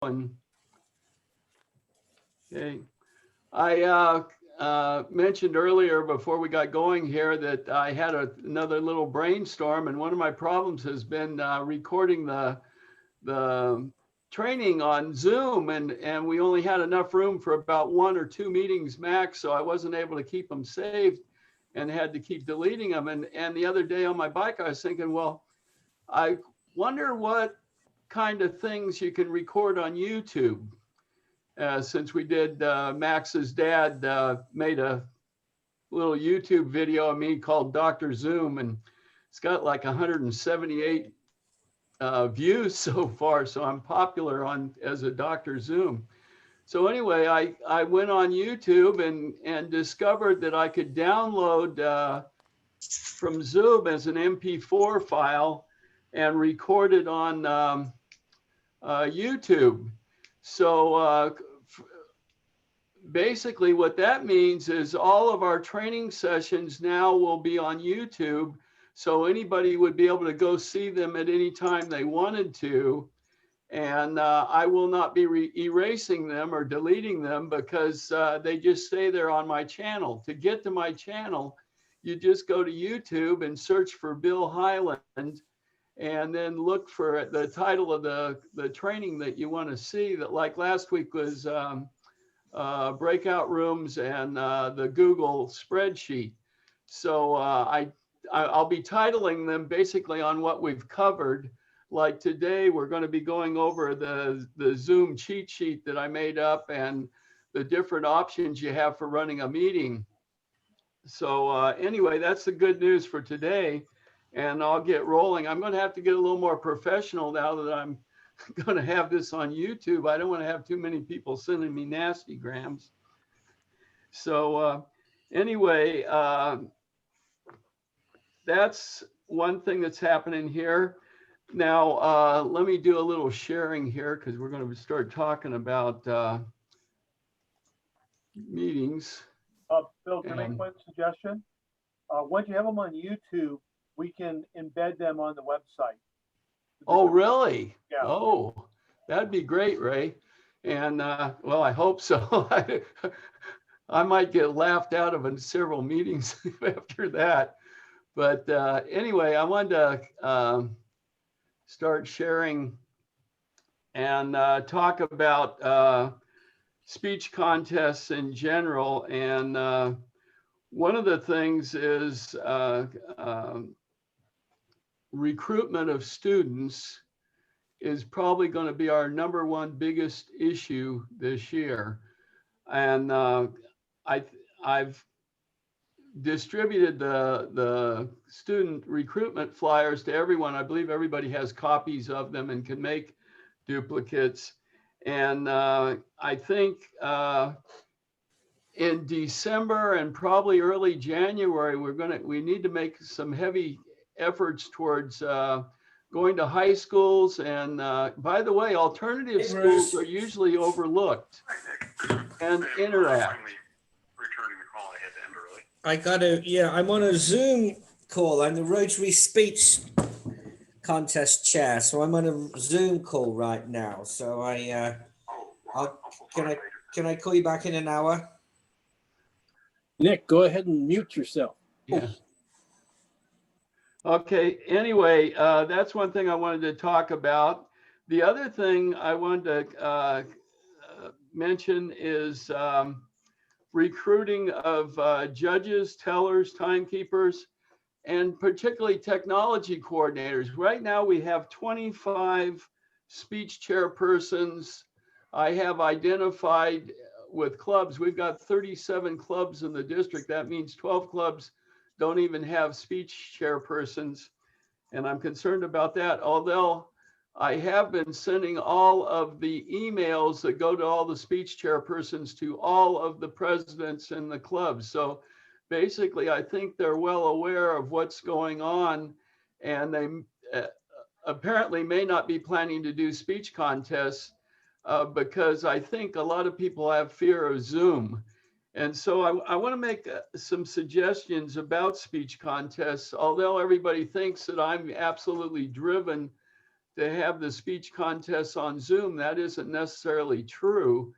Okay. I mentioned earlier before we got going here that I had another little brainstorm, and one of my problems has been recording the training on Zoom, and we only had enough room for about 1 or 2 meetings max, so I wasn't able to keep them saved and had to keep deleting them. And the other day on my bike, I was thinking, well, I wonder what kind of things you can record on YouTube. Since we did, Max's dad made a little YouTube video of me called Dr. Zoom, and it's got like 178 views so far. So I'm popular as a Dr. Zoom. So anyway, I went on YouTube and discovered that I could download from Zoom as an MP4 file and record it on YouTube. So basically what that means is all of our training sessions now will be on YouTube. So anybody would be able to go see them at any time they wanted to. And I will not be erasing them or deleting them because they just stay there on my channel. To get to my channel, you just go to YouTube and search for Bill Highland, and then look for the title of the training that you want to see. That, like last week, was Breakout Rooms and the Google spreadsheet. So I'll be titling them basically on what we've covered. Like today, we're going to be going over the Zoom cheat sheet that I made up and the different options you have for running a meeting. So anyway, that's the good news for today. And I'll get rolling. I'm going to have to get a little more professional now that I'm going to have this on YouTube. I don't want to have too many people sending me nasty grams. So anyway, that's one thing that's happening here. Now, let me do a little sharing here because we're going to start talking about meetings. Bill, can I make one suggestion? Once you have them on YouTube, we can embed them on the website. Oh, really? Yeah. Oh, that'd be great, Ray. And well, I hope so. I might get laughed out of in several meetings after that. But anyway, I wanted to start sharing and talk about speech contests in general. And one of the things is recruitment of students is probably going to be our #1 biggest issue this year. And I've distributed the student recruitment flyers to everyone. I believe everybody has copies of them and can make duplicates. And I think in December and probably early January, we need to make some heavy efforts towards going to high schools. And by the way, alternative schools are usually overlooked and interact. I'm on a Zoom call. I'm the Rotary Speech Contest chair, so I'm on a Zoom call right now. So can I call you back in an hour? Nick, go ahead and mute yourself. Yeah. Okay, anyway, that's one thing I wanted to talk about. The other thing I wanted to mention is recruiting of judges, tellers, timekeepers, and particularly technology coordinators. Right now we have 25 speech chairpersons. I have identified with clubs. We've got 37 clubs in the district. That means 12 clubs don't even have speech chairpersons. And I'm concerned about that. Although I have been sending all of the emails that go to all the speech chairpersons to all of the presidents in the clubs. So basically, I think they're well aware of what's going on, and they apparently may not be planning to do speech contests because I think a lot of people have fear of Zoom. And so I want to make some suggestions about speech contests, although everybody thinks that I'm absolutely driven to have the speech contests on Zoom. That isn't necessarily true.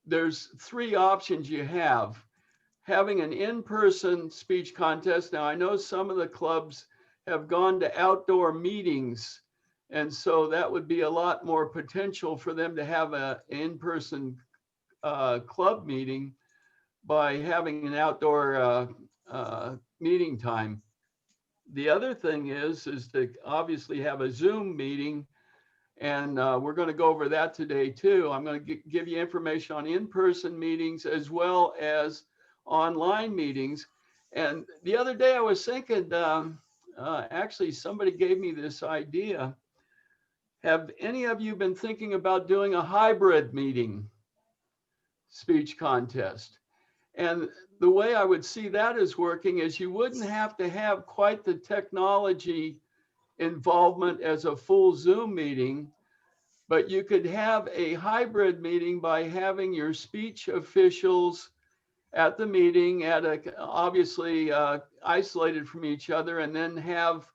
There's three options you have. Having an in-person speech contest. Now, I know some of the clubs have gone to outdoor meetings, and so that would be a lot more potential for them to have an in-person club meeting by having an outdoor meeting time. The other thing is to obviously have a Zoom meeting, and we're going to go over that today too. I'm going to give you information on in-person meetings as well as online meetings. And the other day I was thinking, actually somebody gave me this idea. Have any of you been thinking about doing a hybrid meeting speech contest? And the way I would see that as working is you wouldn't have to have quite the technology involvement as a full Zoom meeting, but you could have a hybrid meeting by having your speech officials at the meeting obviously isolated from each other, and then have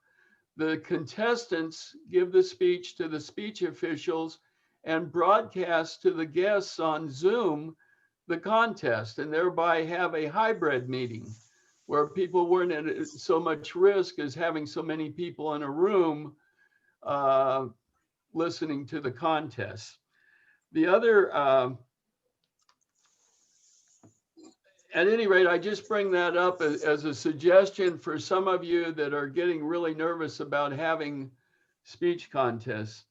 the contestants give the speech to the speech officials and broadcast to the guests on Zoom the contest, and thereby have a hybrid meeting where people weren't at so much risk as having so many people in a room listening to the contest. The other, at any rate, I just bring that up as a suggestion for some of you that are getting really nervous about having speech contests.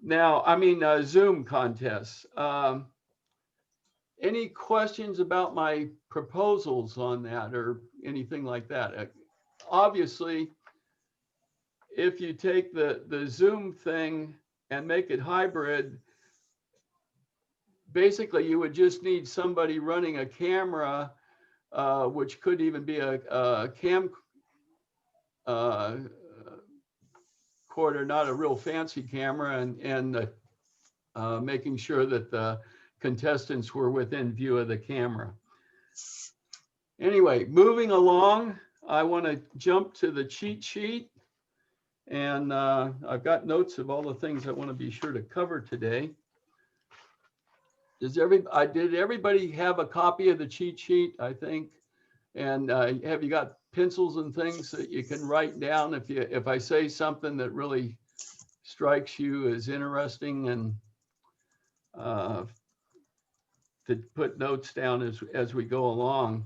Now, I mean, Zoom contests. Any questions about my proposals on that or anything like that? Obviously, if you take the Zoom thing and make it hybrid, basically you would just need somebody running a camera, which could even be a camcorder, not a real fancy camera, and making sure that the contestants were within view of the camera. Anyway, moving along, I want to jump to the cheat sheet. And I've got notes of all the things I want to be sure to cover today. Did everybody have a copy of the cheat sheet, I think? And have you got pencils and things that you can write down if I say something that really strikes you as interesting, and to put notes down as we go along.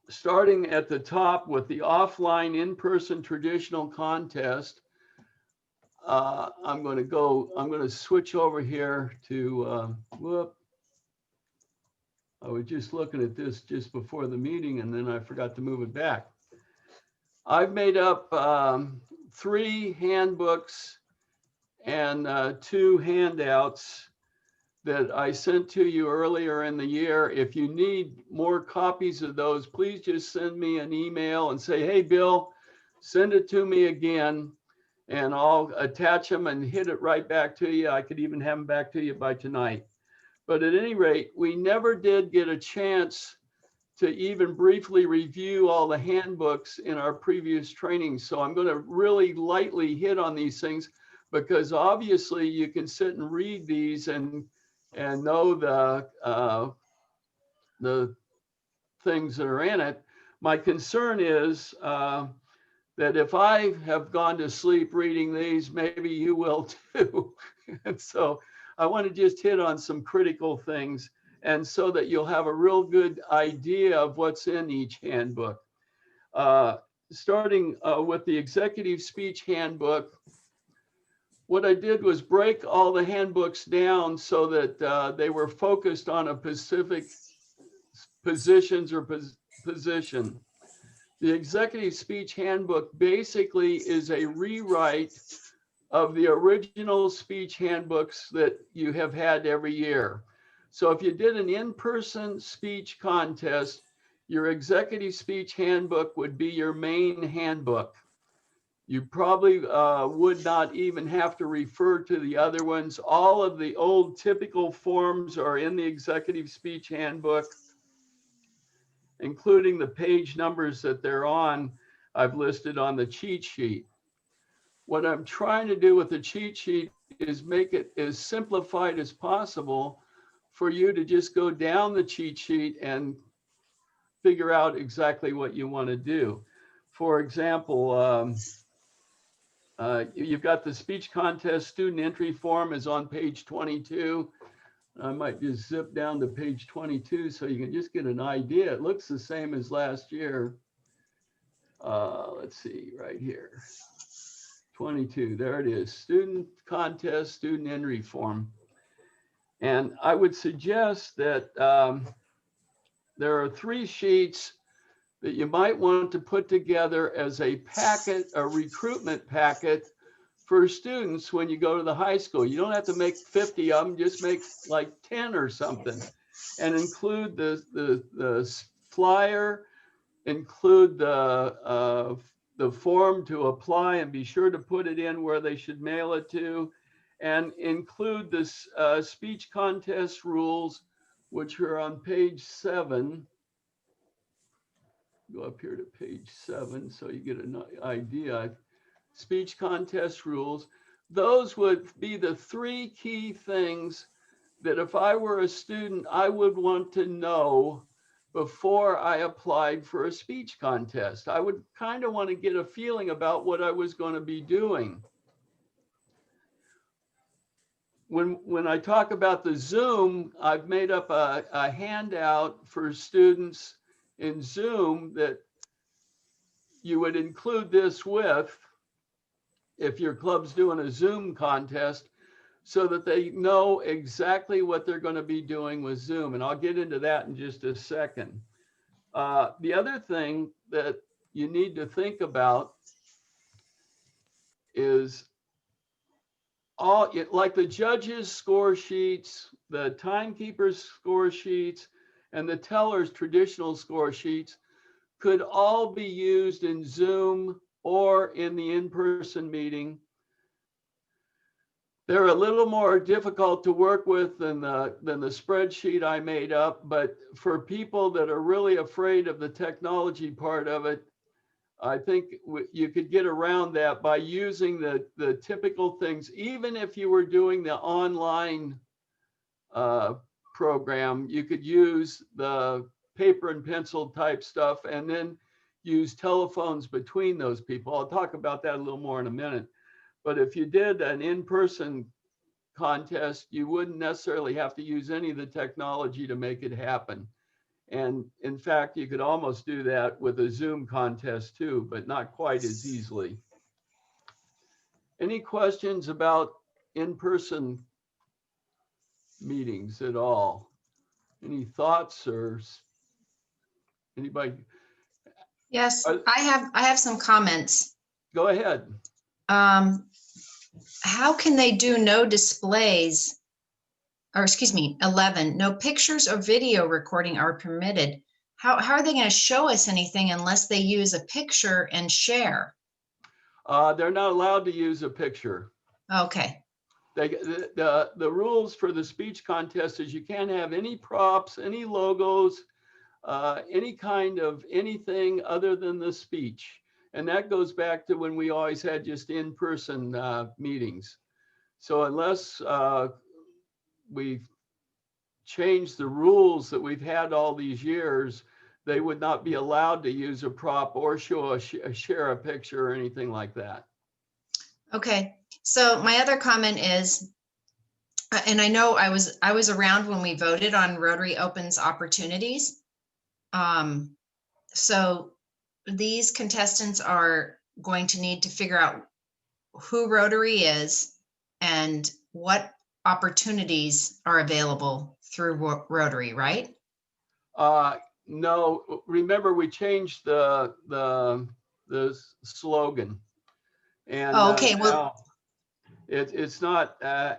Starting at the top with the offline in-person traditional contest, I'm going to switch over here to, I was just looking at this just before the meeting and then I forgot to move it back. I've made up 3 handbooks and 2 handouts that I sent to you earlier in the year. If you need more copies of those, please just send me an email and say, hey, Bill, send it to me again, and I'll attach them and hit it right back to you. I could even have them back to you by tonight. But at any rate, we never did get a chance to even briefly review all the handbooks in our previous training. So I'm going to really lightly hit on these things, because obviously you can sit and read these and know the things that are in it. My concern is that if I have gone to sleep reading these, maybe you will too. And so I want to just hit on some critical things, and so that you'll have a real good idea of what's in each handbook. Starting with the Executive Speech Handbook, what I did was break all the handbooks down so that they were focused on a specific positions or position. The Executive Speech Handbook basically is a rewrite of the original speech handbooks that you have had every year. So if you did an in-person speech contest, your Executive Speech Handbook would be your main handbook. You probably would not even have to refer to the other ones. All of the old typical forms are in the Executive Speech Handbook, including the page numbers that they're on. I've listed on the cheat sheet. What I'm trying to do with the cheat sheet is make it as simplified as possible for you to just go down the cheat sheet and figure out exactly what you want to do. For example, you've got the speech contest student entry form is on page 22. I might just zip down to page 22 so you can just get an idea. It looks the same as last year. Let's see, right here. 22, there it is, student contest, student entry form. And I would suggest that there are 3 sheets that you might want to put together as a packet, a recruitment packet for students when you go to the high school. You don't have to make 50 of them, just make like 10 or something, and include the flyer, include the form to apply, and be sure to put it in where they should mail it to, and include this speech contest rules, which are on page 7. Go up here to page 7 so you get an idea. Speech contest rules. Those would be the 3 key things that if I were a student, I would want to know before I applied for a speech contest. I would kind of want to get a feeling about what I was going to be doing. When I talk about the Zoom, I've made up a handout for students in Zoom that you would include this with if your club's doing a Zoom contest, so that they know exactly what they're going to be doing with Zoom. And I'll get into that in just a second. The other thing that you need to think about is like the judges' score sheets, the timekeepers' score sheets, and the tellers' traditional score sheets could all be used in Zoom or in the in-person meeting. They're a little more difficult to work with than the spreadsheet I made up, but for people that are really afraid of the technology part of it, I think you could get around that by using the typical things. Even if you were doing the online program, you could use the paper and pencil type stuff and then use telephones between those people. I'll talk about that a little more in a minute. But if you did an in-person contest, you wouldn't necessarily have to use any of the technology to make it happen. And in fact, you could almost do that with a Zoom contest too, but not quite as easily. Any questions about in-person meetings at all? Any thoughts or anybody? Yes, I have some comments. Go ahead. How can they do no displays? Or excuse me, 11, no pictures or video recording are permitted. How are they going to show us anything unless they use a picture and share? They're not allowed to use a picture. Okay. The rules for the speech contest is you can't have any props, any logos, any kind of anything other than the speech. And that goes back to when we always had just in-person meetings. So unless we've changed the rules that we've had all these years, they would not be allowed to use a prop or share a picture or anything like that. Okay. So my other comment is, and I know I was around when we voted on Rotary Opens Opportunities. So these contestants are going to need to figure out who Rotary is and what opportunities are available through Rotary, right? No, remember we changed the slogan. And okay, well, it's not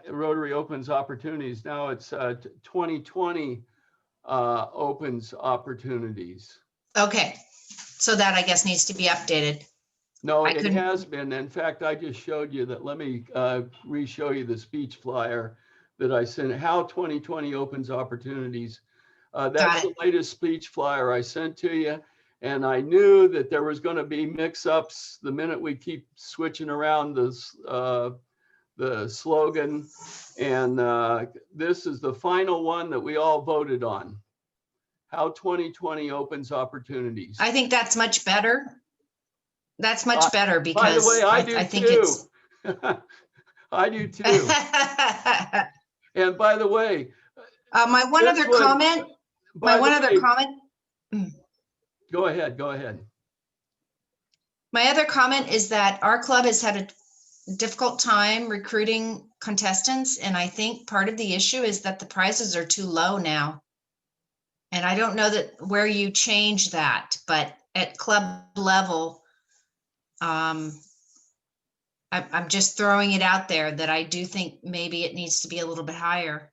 Rotary Opens Opportunities. Now it's 2020 Opens Opportunities. Okay, so that I guess needs to be updated. No, it has been. In fact, I just showed you that. Let me re-show you the speech flyer that I sent. How 2020 Opens Opportunities. That's the latest speech flyer I sent to you. And I knew that there was going to be mix-ups the minute we keep switching around this, the slogan. And this is the final one that we all voted on. How 2020 opens opportunities. I think that's much better. That's much better By the because way, I do think too. it's. I do too. And by the way, My one this other one- comment, by my one the other way- comment, Go ahead, go ahead. my other comment is that our club has had a difficult time recruiting contestants. And I think part of the issue is that the prizes are too low now. And I don't know that where you change that, but at club level, I'm just throwing it out there that I do think maybe it needs to be a little bit higher.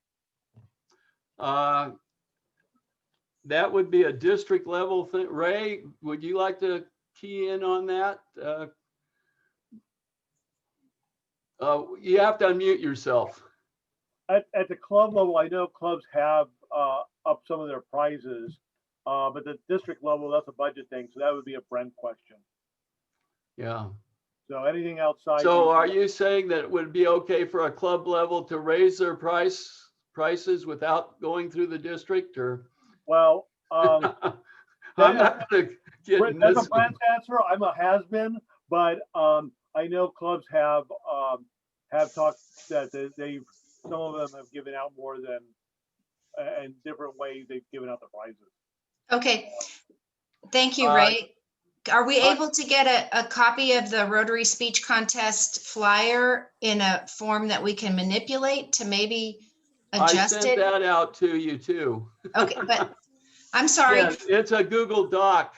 That would be a district level thing. Ray, would you like to key in on that? You have to unmute yourself. At the club level, I know clubs have up some of their prizes, but the district level, that's a budget thing. So that would be a Brent question. Yeah. So anything outside. So are you saying that it would be okay for a club level to raise their prices without going through the district, or? Well, I'm not gonna get in that's this a Brent's answer. I'm a has-been, but I know clubs have talked that they've, some of them have given out more than, in different ways they've given out the prizes. Okay, thank you, Ray. Are we able to get a copy of the Rotary Speech Contest flyer in a form that we can manipulate to maybe adjust I sent it? that out to you too. Okay, but I'm sorry. Yeah, it's a Google Doc.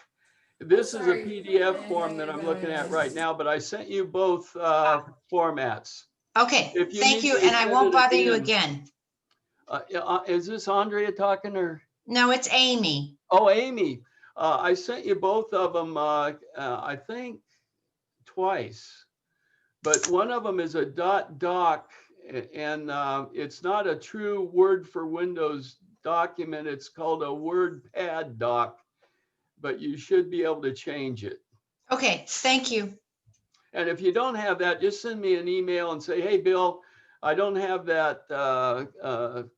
This is a PDF form that I'm looking at right now, but I sent you both formats. Okay, If you thank need you, to and I send won't it bother you again. again. Is this Andrea talking, or? No, it's Amy. Oh, Amy, I sent you both of them, I think twice, but one of them is a .doc, and it's not a true Word for Windows document. It's called a WordPad doc, but you should be able to change it. Okay, thank you. And if you don't have that, just send me an email and say, hey, Bill, I don't have that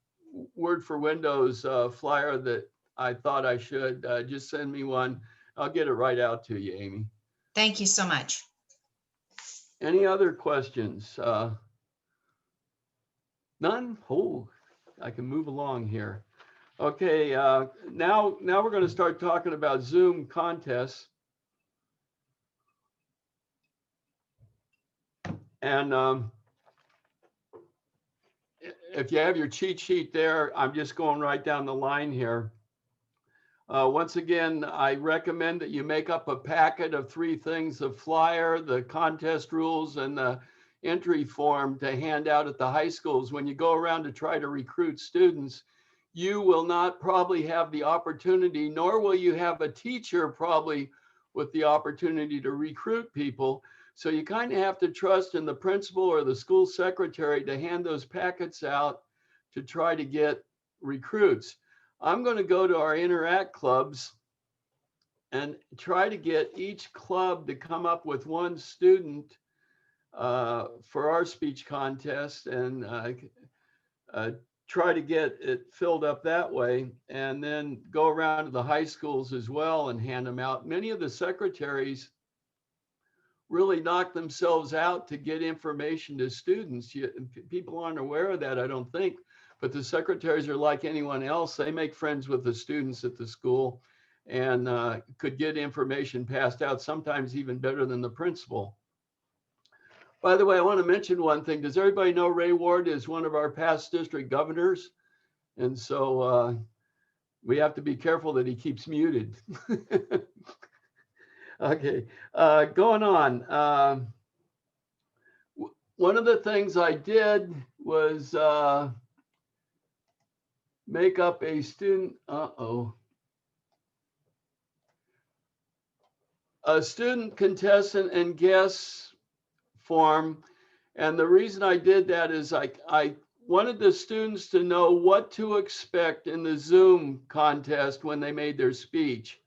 Word for Windows flyer that I thought I should. Just send me one. I'll get it right out to you, Amy. Thank you so much. Any other questions? None? Oh, I can move along here. Okay, now we're going to start talking about Zoom contests. And if you have your cheat sheet there, I'm just going right down the line here. Once again, I recommend that you make up a packet of 3 things: the flyer, the contest rules, and the entry form to hand out at the high schools. When you go around to try to recruit students, you will not probably have the opportunity, nor will you have a teacher probably with the opportunity to recruit people. So you kind of have to trust in the principal or the school secretary to hand those packets out to try to get recruits. I'm going to go to our Interact clubs and try to get each club to come up with 1 student for our speech contest, and try to get it filled up that way, and then go around to the high schools as well and hand them out. Many of the secretaries really knock themselves out to get information to students. People aren't aware of that, I don't think, but the secretaries are like anyone else. They make friends with the students at the school and could get information passed out, sometimes even better than the principal. By the way, I want to mention one thing. Does everybody know Ray Ward is one of our past district governors? And so we have to be careful that he keeps muted. Okay, going on. One of the things I did was make up a student, a student contestant and guest form. And the reason I did that is I wanted the students to know what to expect in the Zoom contest when they made their speech.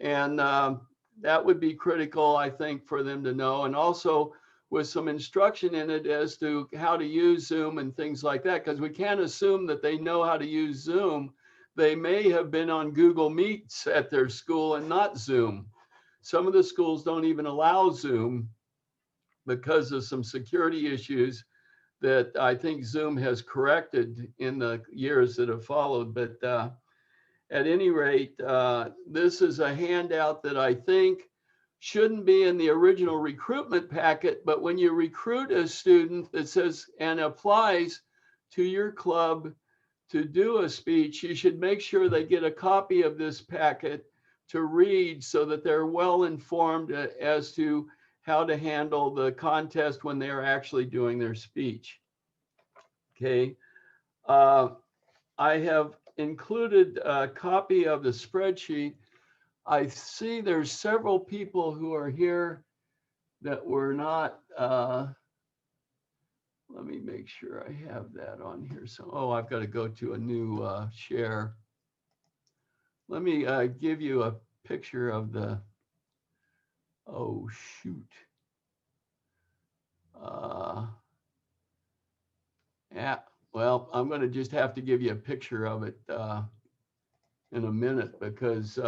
And that would be critical, I think, for them to know. And also with some instruction in it as to how to use Zoom and things like that, because we can't assume that they know how to use Zoom. They may have been on Google Meets at their school and not Zoom. Some of the schools don't even allow Zoom because of some security issues that I think Zoom has corrected in the years that have followed. But at any rate, this is a handout that I think shouldn't be in the original recruitment packet, but when you recruit a student that says and applies to your club to do a speech, you should make sure they get a copy of this packet to read so that they're well informed as to how to handle the contest when they're actually doing their speech. Okay. I have included a copy of the spreadsheet. I see there's several people who are here that were not, let me make sure I have that on here. So, oh, I've got to go to a new share. Let me give you a picture of the, oh, shoot. Yeah, well, I'm going to just have to give you a picture of it in a minute because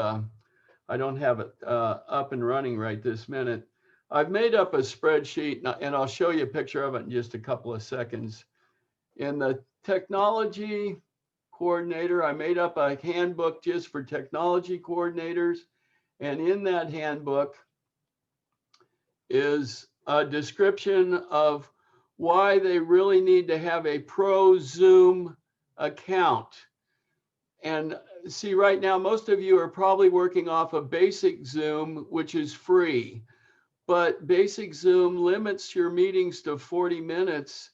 I don't have it up and running right this minute. I've made up a spreadsheet and I'll show you a picture of it in just a couple of seconds. In the technology coordinator, I made up a handbook just for technology coordinators. And in that handbook is a description of why they really need to have a pro Zoom account. And see, right now, most of you are probably working off of basic Zoom, which is free. But basic Zoom limits your meetings to 40 minutes.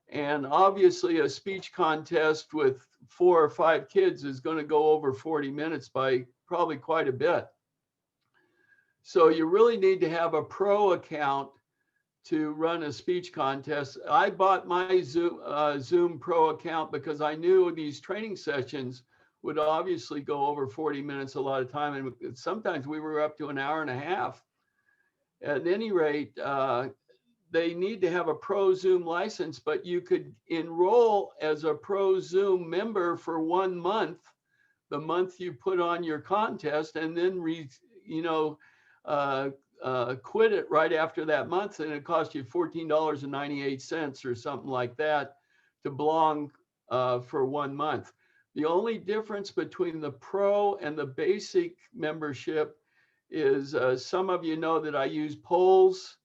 And obviously a speech contest with 4 or 5 kids is going to go over 40 minutes by probably quite a bit. So you really need to have a pro account to run a speech contest. I bought my Zoom Pro account because I knew these training sessions would obviously go over 40 minutes a lot of time. And sometimes we were up to an hour and a half. At any rate, they need to have a pro Zoom license, but you could enroll as a pro Zoom member for 1 month, the month you put on your contest, and then quit it right after that month, and it costs you $14.98 or something like that to belong for 1 month. The only difference between the pro and the basic membership is some of you know that I use polls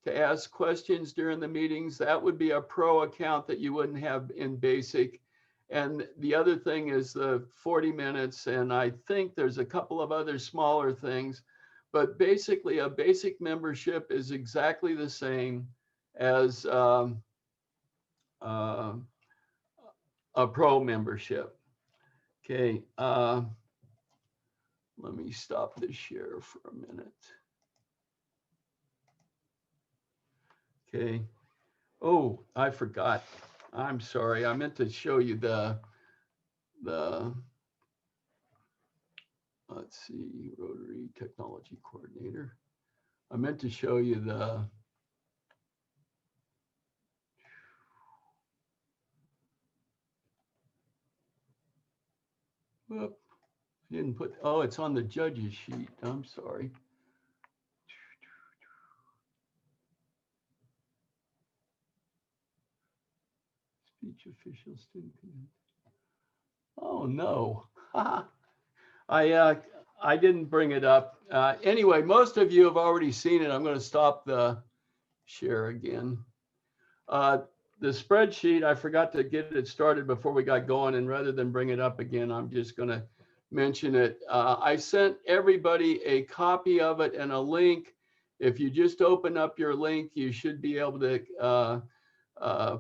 to ask questions during the meetings. That would be a pro account that you wouldn't have in basic. And the other thing is the 40 minutes. And I think there's a couple of other smaller things, but basically a basic membership is exactly the same as a pro membership. Okay, let me stop the share for a minute. Okay. Oh, I forgot. I'm sorry. I meant to show you the let's see, Rotary Technology Coordinator. I meant to show you the whoop, I didn't put, oh, it's on the judges sheet. I'm sorry. Speech official student. Oh no. I didn't bring it up. Anyway, most of you have already seen it. I'm going to stop the share again. The spreadsheet, I forgot to get it started before we got going, and rather than bring it up again, I'm just going to mention it. I sent everybody a copy of it and a link. If you just open up your link, you should be able to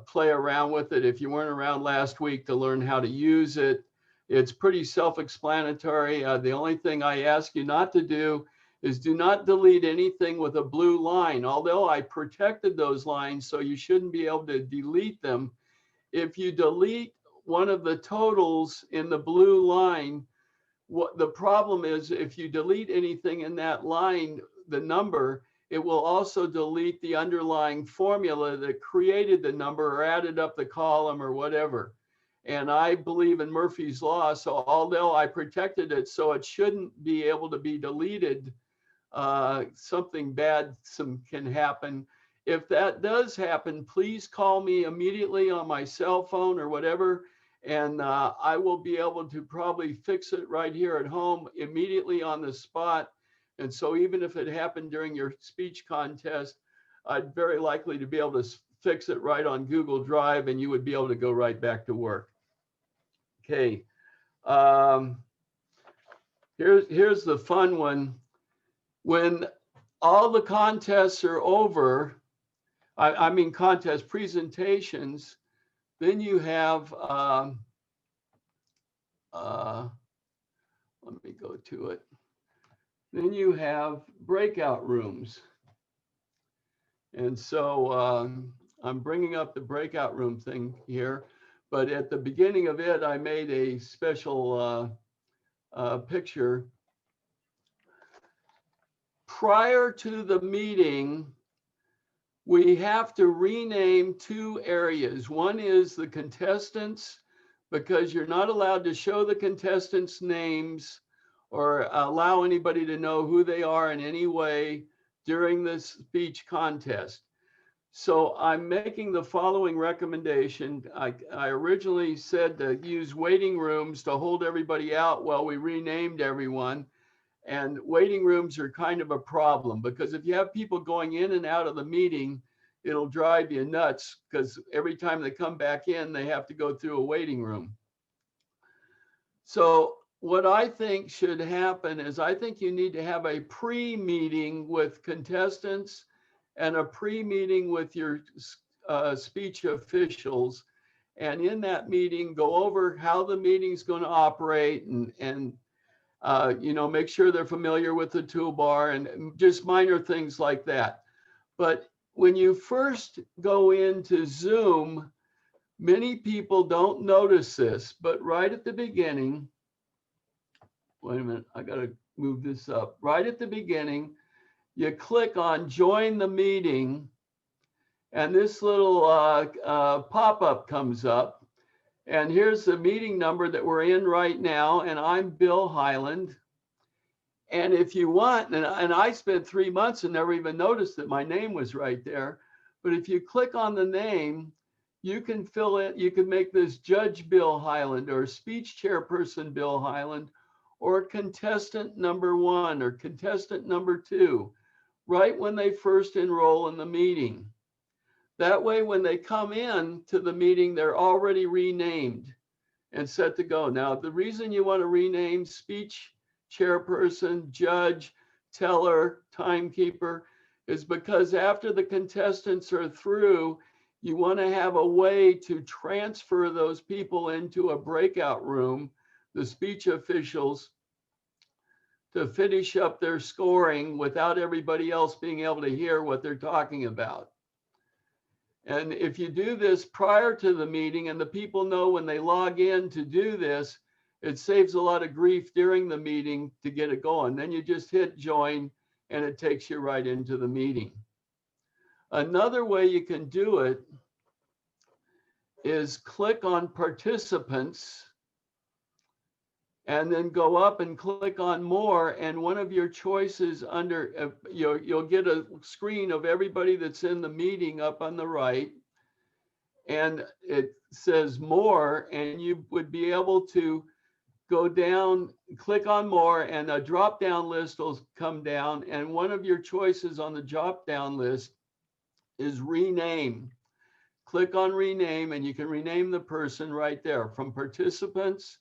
play around with it if you weren't around last week to learn how to use it. It's pretty self-explanatory. The only thing I ask you not to do is do not delete anything with a blue line, although I protected those lines, so you shouldn't be able to delete them. If you delete one of the totals in the blue line, what the problem is, if you delete anything in that line, the number, it will also delete the underlying formula that created the number or added up the column or whatever. And I believe in Murphy's Law. So although I protected it so it shouldn't be able to be deleted, something bad can happen. If that does happen, please call me immediately on my cell phone or whatever, and I will be able to probably fix it right here at home immediately on the spot. And so even if it happened during your speech contest, I'd very likely to be able to fix it right on Google Drive, and you would be able to go right back to work. Okay. Here's the fun one. When all the contests are over, I mean contest presentations, then you have, let me go to it. Then you have breakout rooms. And so I'm bringing up the breakout room thing here, but at the beginning of it, I made a special picture. Prior to the meeting, we have to rename two areas. One is the contestants, because you're not allowed to show the contestants' names or allow anybody to know who they are in any way during this speech contest. So I'm making the following recommendation. I originally said to use waiting rooms to hold everybody out while we renamed everyone. And waiting rooms are kind of a problem, because if you have people going in and out of the meeting, it'll drive you nuts, because every time they come back in, they have to go through a waiting room. So what I think should happen is I think you need to have a pre-meeting with contestants and a pre-meeting with your speech officials. And in that meeting, go over how the meeting's going to operate and you know, make sure they're familiar with the toolbar and just minor things like that. But when you first go into Zoom, many people don't notice this, but right at the beginning, wait a minute, I gotta move this up. Right at the beginning, you click on join the meeting, and this little pop-up comes up. And here's the meeting number that we're in right now, and I'm Bill Highland. And if you want, and I spent 3 months and never even noticed that my name was right there, but if you click on the name, you can fill it, you can make this Judge Bill Highland or Speech Chairperson Bill Highland or contestant number 1 or contestant number 2, right when they first enroll in the meeting. That way, when they come in to the meeting, they're already renamed and set to go. Now, the reason you want to rename speech chairperson, judge, teller, timekeeper is because after the contestants are through, you want to have a way to transfer those people into a breakout room, the speech officials, to finish up their scoring without everybody else being able to hear what they're talking about. And if you do this prior to the meeting and the people know when they log in to do this, it saves a lot of grief during the meeting to get it going. Then you just hit join and it takes you right into the meeting. Another way you can do it is click on participants and then go up and click on more, and one of your choices under, you'll get a screen of everybody that's in the meeting up on the right, and it says more, and you would be able to go down, click on more, and a drop-down list will come down, and one of your choices on the drop-down list is rename. Click on rename, and you can rename the person right there from participants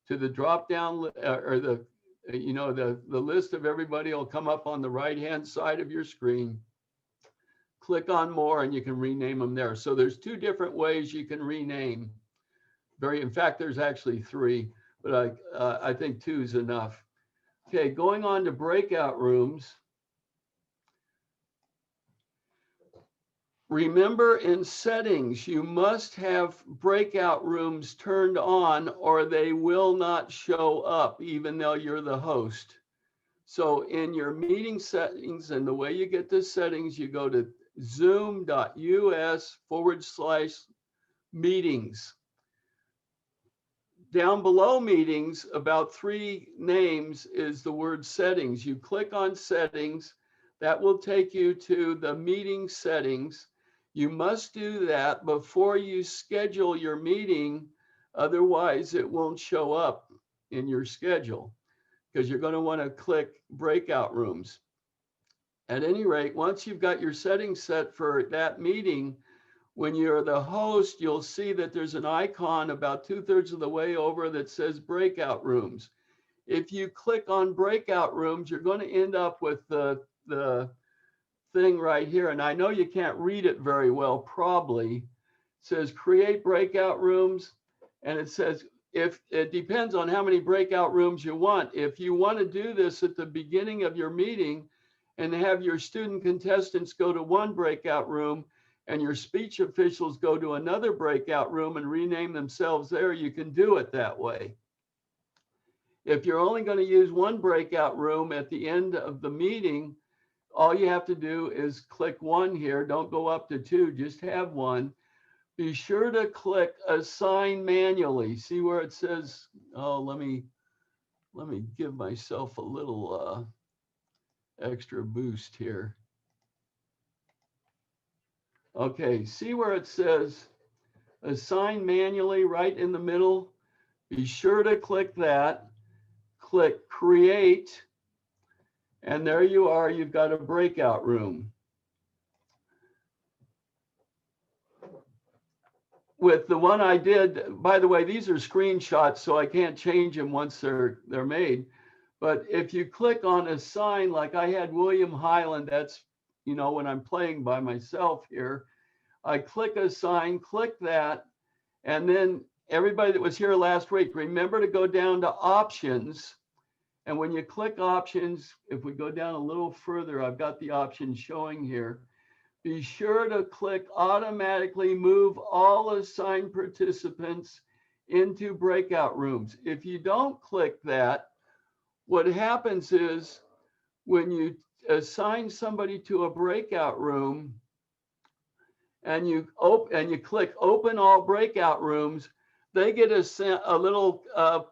to the drop down or the, you know, the list of everybody will come up on the right hand side of your screen. Click on more and you can rename them there. So there's 2 different ways you can rename. In fact, there's actually 3, but I think 2 is enough. Okay, going on to breakout rooms. Remember, in settings, you must have breakout rooms turned on or they will not show up even though you're the host. So in your meeting settings, and the way you get the settings, you go to zoom.us/meetings. Down below meetings, about 3 names is the word settings. You click on settings, that will take you to the meeting settings. You must do that before you schedule your meeting, otherwise it won't show up in your schedule because you're going to want to click breakout rooms. At any rate, once you've got your settings set for that meeting, when you're the host, you'll see that there's an icon about 2/3 of the way over that says breakout rooms. If you click on breakout rooms, you're going to end up with the thing right here. And I know you can't read it very well, probably. It says create breakout rooms. And it says, if it depends on how many breakout rooms you want. If you want to do this at the beginning of your meeting and have your student contestants go to one breakout room and your speech officials go to another breakout room and rename themselves there, you can do it that way. If you're only going to use one breakout room at the end of the meeting, all you have to do is click 1 here. Don't go up to 2, just have 1. Be sure to click assign manually. See where it says, oh, let me give myself a little extra boost here. Okay, see where it says assign manually right in the middle? Be sure to click that. Click create. And there you are, you've got a breakout room. With the one I did, by the way, these are screenshots, so I can't change them once they're made. But if you click on assign, like I had William Highland, that's, you know, when I'm playing by myself here, I click assign, click that, and then everybody that was here last week, remember to go down to options. And when you click options, if we go down a little further, I've got the options showing here. Be sure to click automatically move all assigned participants into breakout rooms. If you don't click that, what happens is when you assign somebody to a breakout room and you click open all breakout rooms, they get a little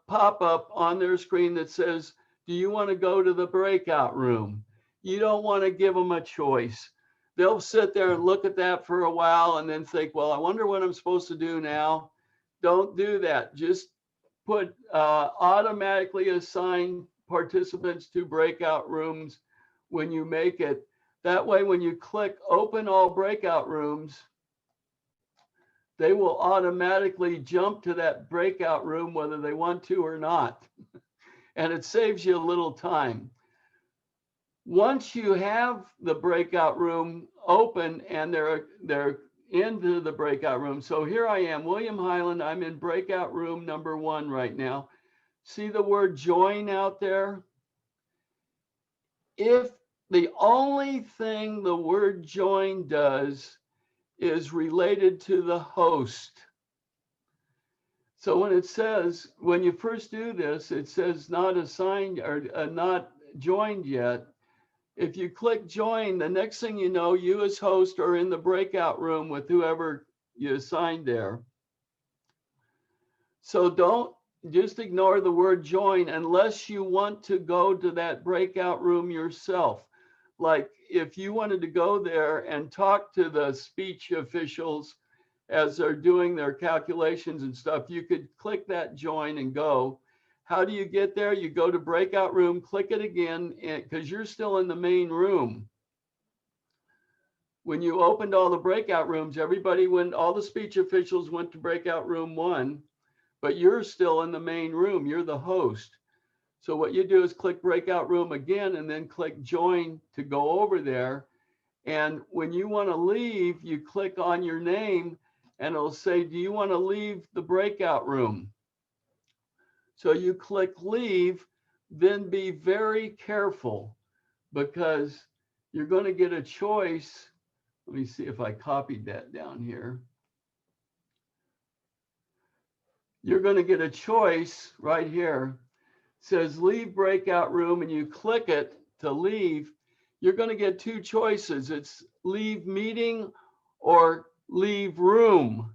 pop-up on their screen that says, do you want to go to the breakout room? You don't want to give them a choice. They'll sit there and look at that for a while and then think, well, I wonder what I'm supposed to do now. Don't do that. Just put automatically assign participants to breakout rooms when you make it. That way, when you click open all breakout rooms, they will automatically jump to that breakout room whether they want to or not. And it saves you a little time. Once you have the breakout room open and they're into the breakout room. So here I am, William Highland. I'm in breakout room number 1 right now. See the word join out there? If the only thing the word join does is related to the host. So when it says, when you first do this, it says not assigned or not joined yet. If you click join, the next thing you know, you as host are in the breakout room with whoever you assigned there. So don't just ignore the word join unless you want to go to that breakout room yourself. Like if you wanted to go there and talk to the speech officials as they're doing their calculations and stuff, you could click that join and go. How do you get there? You go to breakout room, click it again, because you're still in the main room. When you opened all the breakout rooms, all the speech officials went to breakout room 1, but you're still in the main room. You're the host. So what you do is click breakout room again and then click join to go over there. And when you want to leave, you click on your name and it'll say, do you want to leave the breakout room? So you click leave, then be very careful because you're going to get a choice. Let me see if I copied that down here. You're going to get a choice right here. It says leave breakout room, and you click it to leave. You're going to get two choices. It's leave meeting or leave room.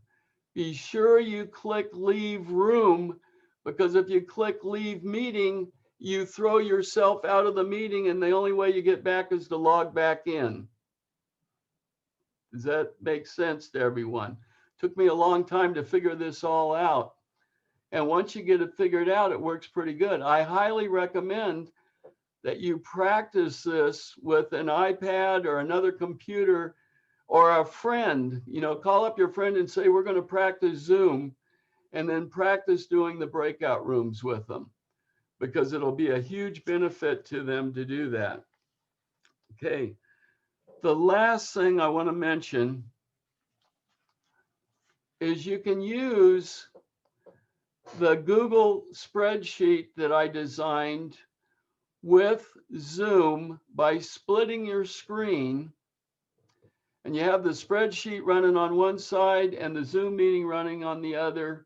Be sure you click leave room, because if you click leave meeting, you throw yourself out of the meeting, and the only way you get back is to log back in. Does that make sense to everyone? Took me a long time to figure this all out. And once you get it figured out, it works pretty good. I highly recommend that you practice this with an iPad or another computer or a friend. You know, call up your friend and say, we're going to practice Zoom, and then practice doing the breakout rooms with them, because it'll be a huge benefit to them to do that. Okay. The last thing I want to mention is you can use the Google spreadsheet that I designed with Zoom by splitting your screen, and you have the spreadsheet running on one side and the Zoom meeting running on the other,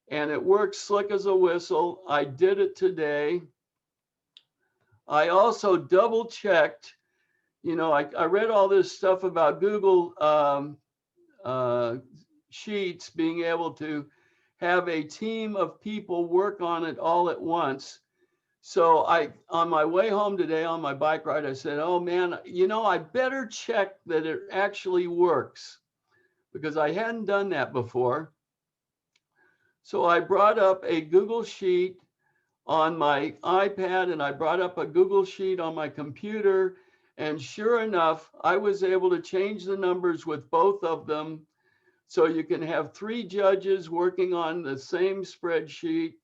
and it works slick as a whistle. I did it today. I also double checked. You know, I read all this stuff about Google Sheets being able to have a team of people work on it all at once. So on my way home today on my bike ride, I said, oh man, you know, I better check that it actually works, because I hadn't done that before. So I brought up a Google Sheet on my iPad, and I brought up a Google Sheet on my computer. And sure enough, I was able to change the numbers with both of them. So you can have 3 judges working on the same spreadsheet.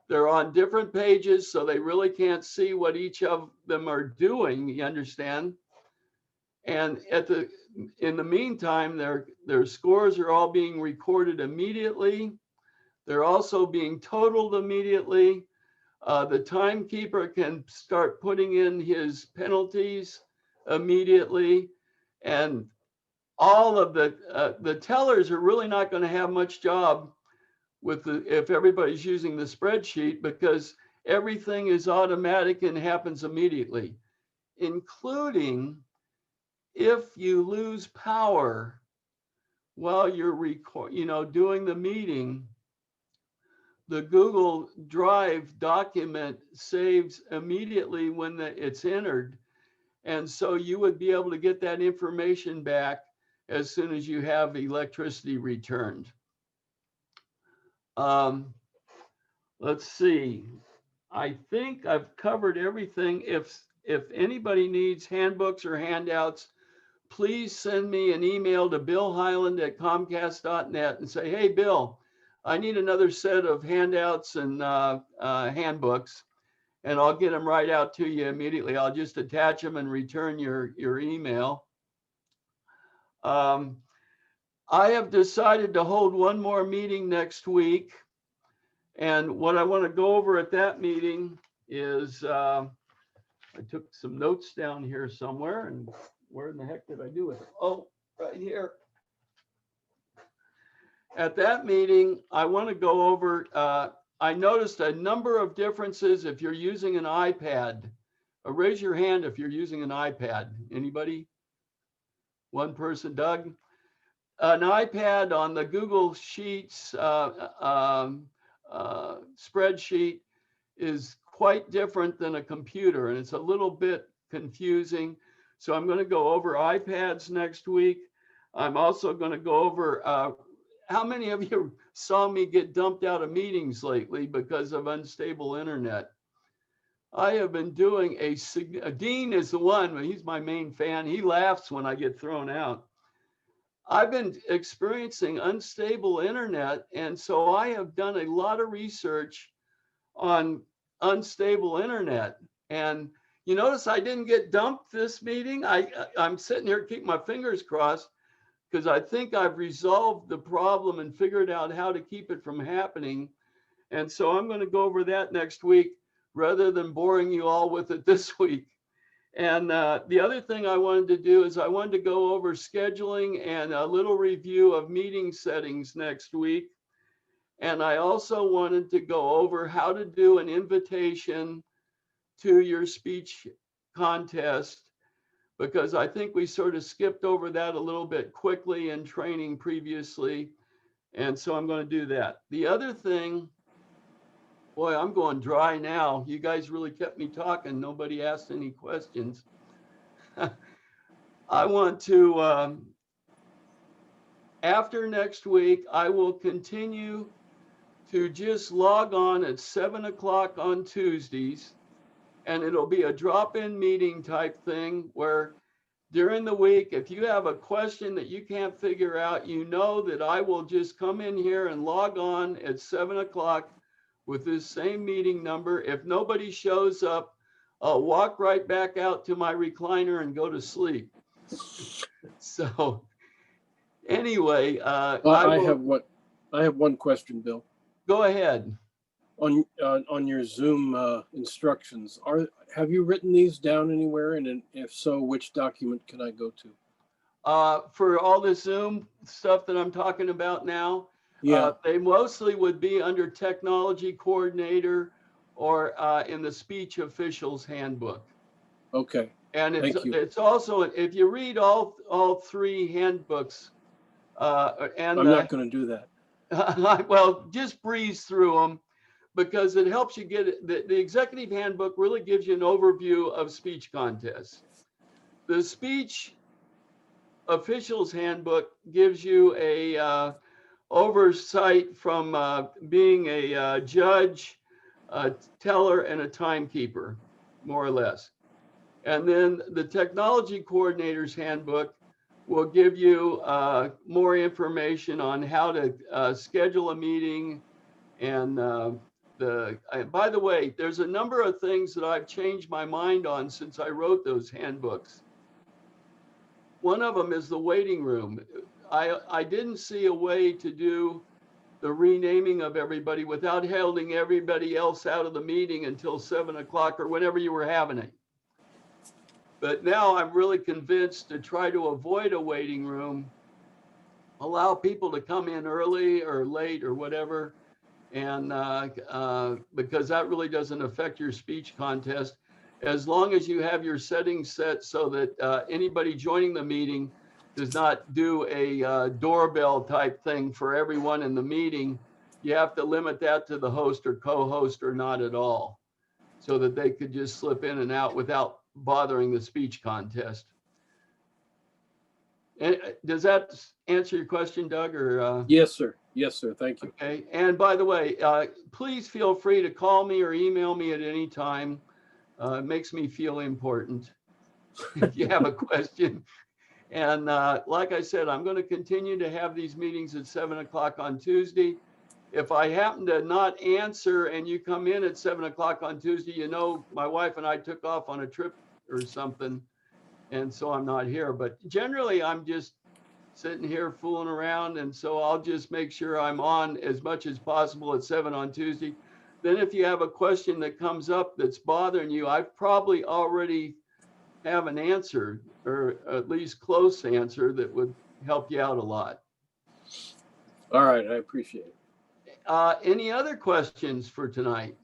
They're on different pages, so they really can't see what each of them are doing, you understand? And in the meantime, their scores are all being recorded immediately. They're also being totaled immediately. The timekeeper can start putting in his penalties immediately. And all of the tellers are really not going to have much job if everybody's using the spreadsheet, because everything is automatic and happens immediately, including if you lose power while you're doing the meeting. The Google Drive document saves immediately when it's entered. And so you would be able to get that information back as soon as you have electricity returned. Let's see. I think I've covered everything. If anybody needs handbooks or handouts, please send me an email to billhighland@comcast.net and say, hey, Bill, I need another set of handouts and handbooks, and I'll get them right out to you immediately. I'll just attach them and return your email. I have decided to hold one more meeting next week. And what I want to go over at that meeting is, I took some notes down here somewhere, and where in the heck did I do it? Oh, right here. At that meeting, I want to go over, I noticed a number of differences if you're using an iPad. Raise your hand if you're using an iPad. Anybody? One person, Doug. An iPad on the Google Sheets spreadsheet is quite different than a computer, and it's a little bit confusing. So I'm going to go over iPads next week. I'm also going to go over how many of you saw me get dumped out of meetings lately because of unstable internet. I have been doing Dean is the one, he's my main fan. He laughs when I get thrown out. I've been experiencing unstable internet, and so I have done a lot of research on unstable internet. And you notice I didn't get dumped this meeting. I'm sitting here keeping my fingers crossed, because I think I've resolved the problem and figured out how to keep it from happening. And so I'm going to go over that next week rather than boring you all with it this week. And the other thing I wanted to do is I wanted to go over scheduling and a little review of meeting settings next week. And I also wanted to go over how to do an invitation to your speech contest, because I think we sort of skipped over that a little bit quickly in training previously. And so I'm going to do that. The other thing, boy, I'm going dry now. You guys really kept me talking. Nobody asked any questions. I want to, after next week, I will continue to just log on at 7 o'clock on Tuesdays. And it'll be a drop-in meeting type thing where during the week, if you have a question that you can't figure out, you know that I will just come in here and log on at 7 o'clock with this same meeting number. If nobody shows up, I'll walk right back out to my recliner and go to sleep. So anyway, I have one question, Bill. Go ahead. On your Zoom instructions, have you written these down anywhere? And if so, which document can I go to? For all the Zoom stuff that I'm talking about now, Yeah. they mostly would be under technology coordinator or in the speech officials handbook. Okay. And Thank you. it's also, if you read all three handbooks, and I'm not going to do that. well, just breeze through them, because it helps you get it. The executive handbook really gives you an overview of speech contests. The speech officials handbook gives you a oversight from being a judge, a teller, and a timekeeper, more or less. And then the technology coordinator's handbook will give you more information on how to schedule a meeting. And by the way, there's a number of things that I've changed my mind on since I wrote those handbooks. One of them is the waiting room. I didn't see a way to do the renaming of everybody without holding everybody else out of the meeting until 7 o'clock or whenever you were having it. But now I'm really convinced to try to avoid a waiting room, allow people to come in early or late or whatever, and because that really doesn't affect your speech contest, as long as you have your settings set so that anybody joining the meeting does not do a doorbell type thing for everyone in the meeting. You have to limit that to the host or co-host or not at all, so that they could just slip in and out without bothering the speech contest. And does that answer your question, Doug? Or Yes, sir. Yes, sir. Thank you. okay. And by the way, please feel free to call me or email me at any time. It makes me feel important if you have a question. And like I said, I'm going to continue to have these meetings at 7 o'clock on Tuesday. If I happen to not answer and you come in at 7 o'clock on Tuesday, you know, my wife and I took off on a trip or something, and so I'm not here. But generally, I'm just sitting here fooling around, and so I'll just make sure I'm on as much as possible at 7 on Tuesday. Then if you have a question that comes up that's bothering you, I probably already have an answer, or at least close answer, that would help you out a lot. All right. I appreciate it. Any other questions for tonight?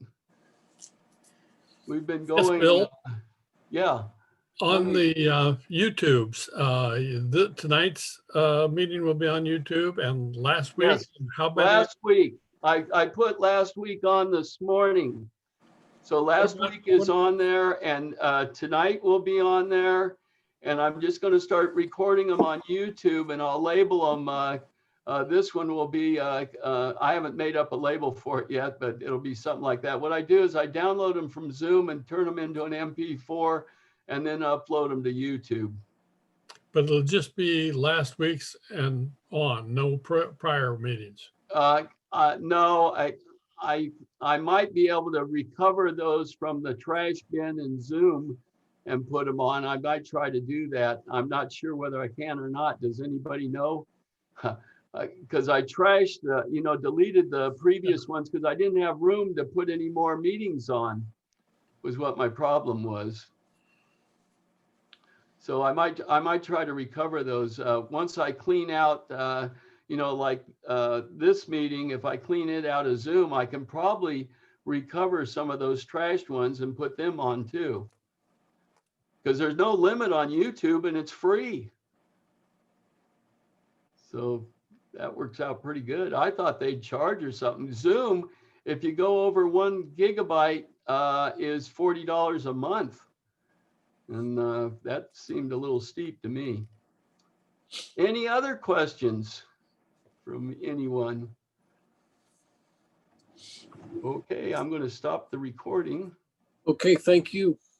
We've been going. Yes, Bill. Yeah. On the YouTubes, tonight's meeting will be on YouTube, and last week, Yes. how many? Last week, I put last week on this morning. So last week is on there, and tonight will be on there. And I'm just going to start recording them on YouTube, and I'll label them. This one will be, I haven't made up a label for it yet, but it'll be something like that. What I do is I download them from Zoom and turn them into an MP4 and then upload them to YouTube. But it'll just be last week's and on, no prior meetings. No, I might be able to recover those from the trash bin in Zoom and put them on. I might try to do that. I'm not sure whether I can or not. Does anybody know? Because I trashed, deleted the previous ones because I didn't have room to put any more meetings on, was what my problem was. So I might try to recover those once I clean out, you know, like this meeting. If I clean it out of Zoom, I can probably recover some of those trashed ones and put them on too. Because there's no limit on YouTube and it's free. So that works out pretty good. I thought they'd charge or something. Zoom, if you go over 1 gigabyte, is $40 a month. And that seemed a little steep to me. Any other questions from anyone? Okay, I'm going to stop the recording. Okay, thank you.